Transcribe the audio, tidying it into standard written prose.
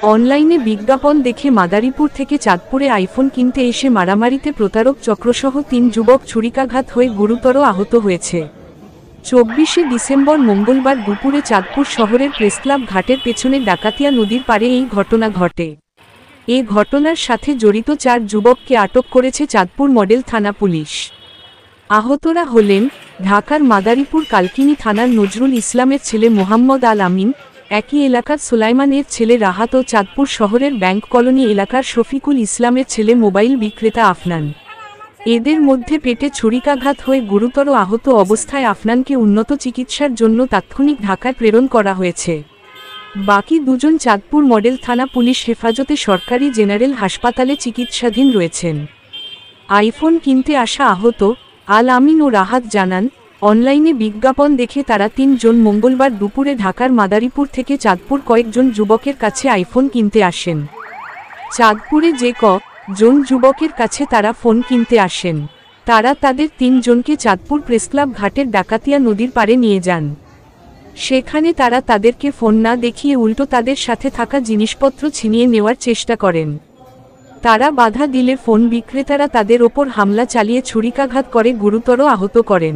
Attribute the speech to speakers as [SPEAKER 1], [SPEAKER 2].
[SPEAKER 1] অনলাইনে বিজ্ঞাপন দেখে মাদারীপুর থেকে চাঁদপুরে আইফোন কিনতে এসে মারামারিতে প্রতারক চক্রসহ ৩ যুবক ছুরিকাঘাত হয়ে গুরুতর আহত হয়েছে। ২৪শে ডিসেম্বর মঙ্গলবার দুপুরে চাঁদপুর শহরের প্রেসক্লাব ঘাটের পেছনে ডাকাতিয়া নদীর পাড়ে এই ঘটনা ঘটে। এ ঘটনার সাথে জড়িত ৪ যুবককে আটক করেছে চাঁদপুর মডেল থানা পুলিশ। আহতরা হলেন ঢাকার মাদারীপুর কালকিনি থানার নজরুল ইসলামের ছেলে মোহাম্মদ আল আমিন, একই এলাকার সুলাইমানের ছেলে রাহাত ও চাঁদপুর শহরের ব্যাংক কলোনি এলাকার শফিকুল ইসলামের ছেলে মোবাইল বিক্রেতা আফনান। এদের মধ্যে পেটে ছুরিকাঘাত হয়ে গুরুতর আহত অবস্থায় আফনানকে উন্নত চিকিৎসার জন্য তাৎক্ষণিক ঢাকায় প্রেরণ করা হয়েছে। বাকি দুজন চাঁদপুর মডেল থানা পুলিশ হেফাজতে সরকারি জেনারেল হাসপাতালে চিকিৎসাধীন রয়েছেন। আইফোন কিনতে আসা আহত আল আমিন ও রাহাত জানান, অনলাইনে বিজ্ঞাপন দেখে তারা ৩ জন মঙ্গলবার দুপুরে ঢাকার মাদারীপুর থেকে চাঁদপুর কয়েকজন যুবকের কাছে আইফোন কিনতে আসেন। চাঁদপুরে যে জন যুবকের কাছে তারা ফোন কিনতে আসেন, তারা তাদের ৩ জনকে চাঁদপুর প্রেসক্লাব ঘাটের ডাকাতিয়া নদীর পাড়ে নিয়ে যান। সেখানে তারা তাদেরকে ফোন না দেখিয়ে উল্টো তাদের সাথে থাকা জিনিসপত্র ছিনিয়ে নেওয়ার চেষ্টা করেন। তারা বাধা দিলে ফোন বিক্রেতারা তাদের ওপর হামলা চালিয়ে ছুরিকাঘাত করে গুরুতর আহত করেন।